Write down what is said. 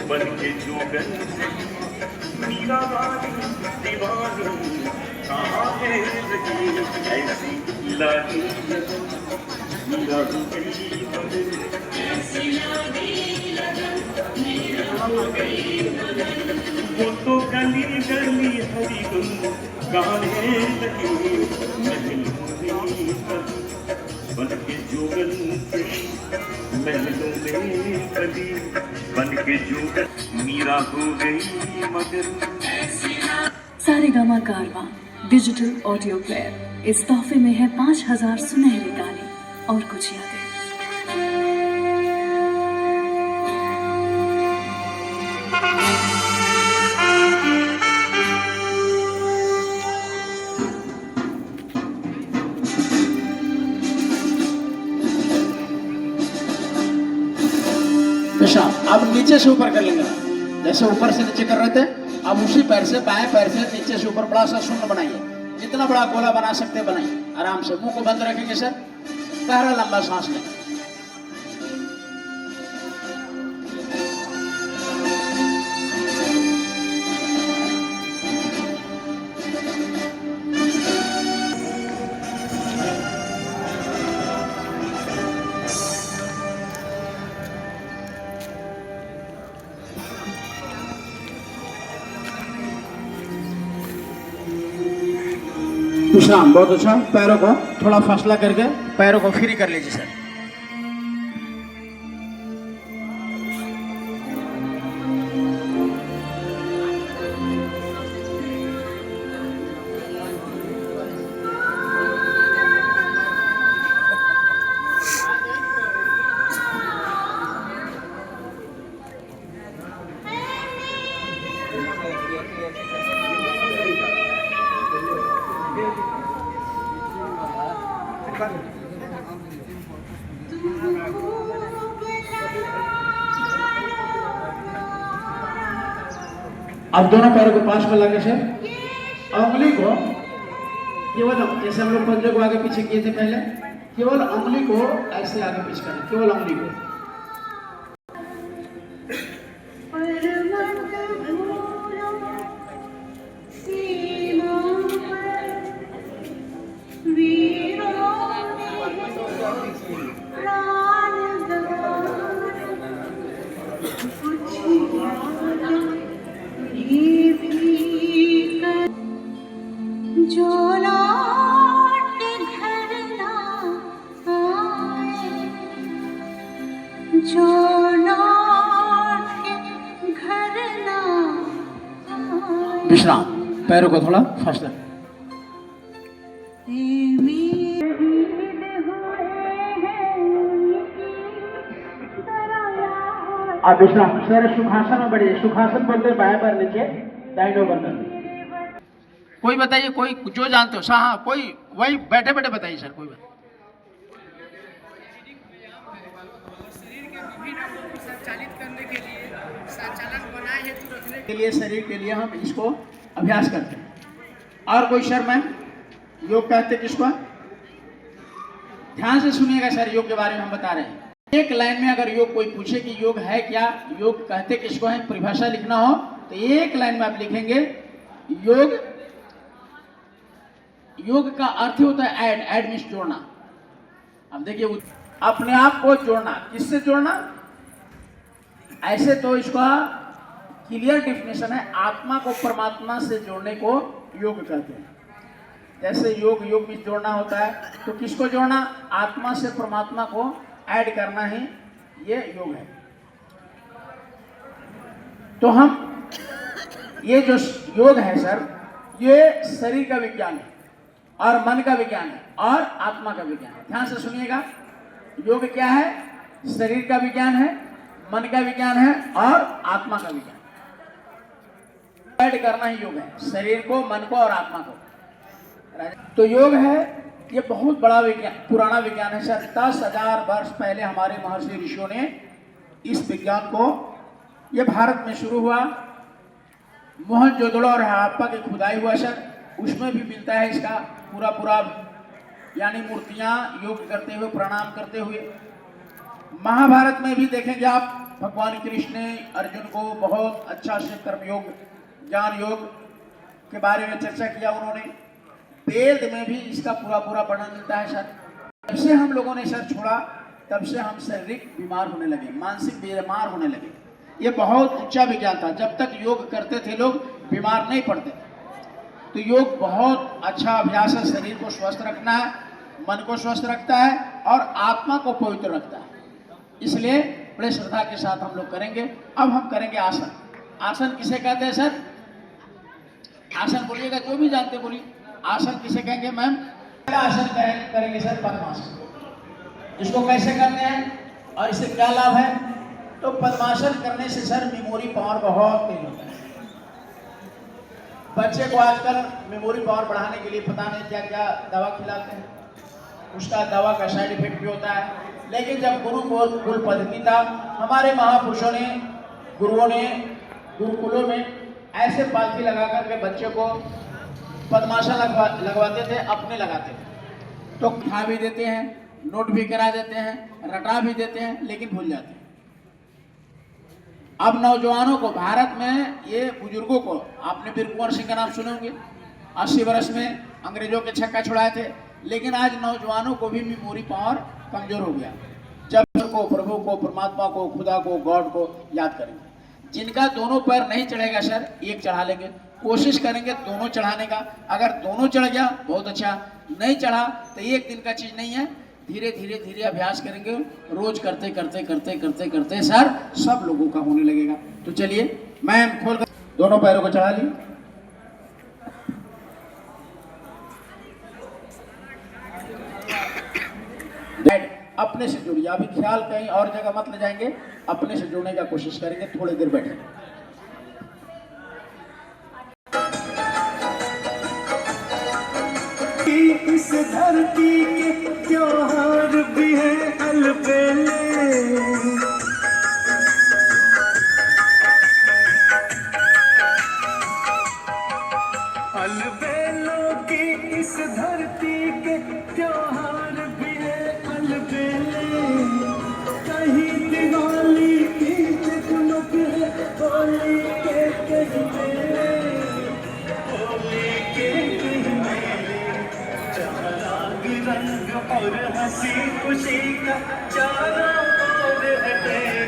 बन के जोगन से मीरा वाली दीवानी कहाँ है लगी ऐसी लागी मीरा हो गई मगर ऐसी लागी लगन मीरा हो गई मगर वो तो गली गली हरी गुल गाने लगी महलों में बन के जोगन से महलों में कली बन के जोगन मीरा हो गई मगर सारेगामा कारवां डिजिटल ऑडियो प्लेयर इस तोहफे में है 5000 सुनहरे गाने और कुछ यादें। अब नीचे से ऊपर कर लेंगे, जैसे ऊपर से नीचे कर रहे थे। अब उसी पैर से बाएं पैर से नीचे से ऊपर बड़ा सा शून्य बनाइए, जितना बड़ा गोला बना सकते हैं बनाइए। आराम से मुंह को बंद रखेंगे सर, गहरा लंबा सांस लें। विश्राम, बहुत अच्छा। पैरों को थोड़ा फासला करके पैरों को फ्री कर लीजिए सर। अब दोनों पैरों को पास में लाके सर, उंगली को केवल जैसे हम लोग पंजे को आगे पीछे किए थे पहले, केवल उंगली को ऐसे आगे पीछे करना, केवल उंगली को। विश्राम, पैरों को थोड़ा फासला। आप विश्राम सर, सुखासन में बढ़िए। सुखासन बोलते हैं बाएं पैर नीचे, दाहिने बंधन। कोई बताइए, कोई जो जानते हो। हाँ, कोई वही बैठे बैठे बताइए सर, कोई बात। संचालित करने के लिए, संचालन बनाए हेतु रखने के लिए, शरीर के लिए हम इसको अभ्यास करते हैं। और कोई शर्म है? योग कहते किसको? ध्यान से सुनिएगा सर, योग के बारे में हम बता रहे हैं। एक लाइन में अगर योग कोई पूछे कि योग है क्या, योग कहते किसको है, परिभाषा लिखना हो तो एक लाइन में आप लिखेंगे योग। योग का अर्थ होता है ऐड। ऐड मीन्स जोड़ना। अब देखिए, अपने आप को जोड़ना। किससे जोड़ना? ऐसे तो इसका क्लियर डेफिनेशन है, आत्मा को परमात्मा से जोड़ने को योग कहते हैं। जैसे योग में जोड़ना होता है, तो किसको जोड़ना? आत्मा से परमात्मा को ऐड करना ही ये योग है। तो हम ये जो योग है सर, ये शरीर का विज्ञान है और मन का विज्ञान है और आत्मा का विज्ञान है। ध्यान से सुनिएगा, योग क्या है? शरीर का विज्ञान है, मन का विज्ञान है और आत्मा का विज्ञान। ऐड करना ही योग है, शरीर को, मन को और आत्मा को। तो योग है, ये बहुत बड़ा विज्ञान, पुराना विज्ञान है सर। 10,000 वर्ष पहले हमारे महर्षि ऋषियों ने इस विज्ञान को, ये भारत में शुरू हुआ। मोहनजोदड़ो और हड़प्पा की खुदाई हुआ सर, उसमें भी मिलता है इसका पूरा यानी मूर्तियां योग करते हुए, प्रणाम करते हुए। महाभारत में भी देखेंगे आप, भगवान कृष्ण ने अर्जुन को बहुत अच्छा से कर्मयोग, ज्ञान योग के बारे में चर्चा किया उन्होंने। वेद में भी इसका पूरा पूरा वर्णन मिलता है सर। जब से हम लोगों ने सर छोड़ा, तब से हम शारीरिक बीमार होने लगे, मानसिक बीमार होने लगे। ये बहुत ऊंचा विज्ञान था। जब तक योग करते थे लोग बीमार नहीं पड़ते। तो योग बहुत अच्छा अभ्यास है, शरीर को स्वस्थ रखना है, मन को स्वस्थ रखता है और आत्मा को पवित्र रखता है। इसलिए बड़े श्रद्धा के साथ हम लोग करेंगे। अब हम करेंगे आसन। आसन किसे कहते हैं सर? आसन बोलिएगा, जो भी जानते बोलिए। आसन किसे कहेंगे मैम? आसन करेंगे सर पद्मासन। इसको कैसे करते हैं और इससे क्या लाभ है? तो पद्मासन करने से सर मेमोरी पावर बहुत तेज होता है। बच्चे को आजकल मेमोरी पावर बढ़ाने के लिए पता नहीं क्या क्या दवा खिलाते हैं, उसका दवा का साइड इफेक्ट भी होता है। लेकिन जब गुरुकुल पद्धति था, हमारे महापुरुषों ने, गुरुओं ने गुरुकुलों में ऐसे पालथी लगा करके बच्चे को पद्मासन लगवाते थे, अपने लगाते थे। तो खा भी देते हैं, नोट भी करा देते हैं, रटा भी देते हैं, लेकिन भूल जाते हैं। अब नौजवानों को, भारत में ये बुजुर्गों को, आपने वीर कुंवर सिंह का नाम सुने होंगे, 80 वर्ष में अंग्रेजों के छक्का छुड़ाए थे। लेकिन आज नौजवानों को भी मेमोरी पावर कमजोर हो गया। जब को, प्रभु को, परमात्मा को, खुदा को, गॉड को याद करेंगे। जिनका दोनों पैर नहीं चढ़ेगा सर, एक चढ़ा लेंगे, कोशिश करेंगे दोनों चढ़ाने का। अगर दोनों चढ़ गया बहुत अच्छा, नहीं चढ़ा तो एक दिन का चीज नहीं है, धीरे धीरे धीरे अभ्यास करेंगे। रोज करते करते करते करते करते सर सब लोगों का होने लगेगा। तो चलिए, मैं खोल कर दोनों पैरों को चढ़ा ली। अपने से जुड़िए, अभी ख्याल कहीं और जगह मत ले जाएंगे, अपने से जुड़ने का कोशिश करेंगे। थोड़ी देर बैठे। इस धरती के त्योहार भी है अलबेले, अलबेलों की इस धरती के त्योहार भी है अलबेले। कहीं दिवाली की जगमग है होली के कहीं मेले, होली के कहीं मेले, रंग और हंसी खुशी का चारों ओर है।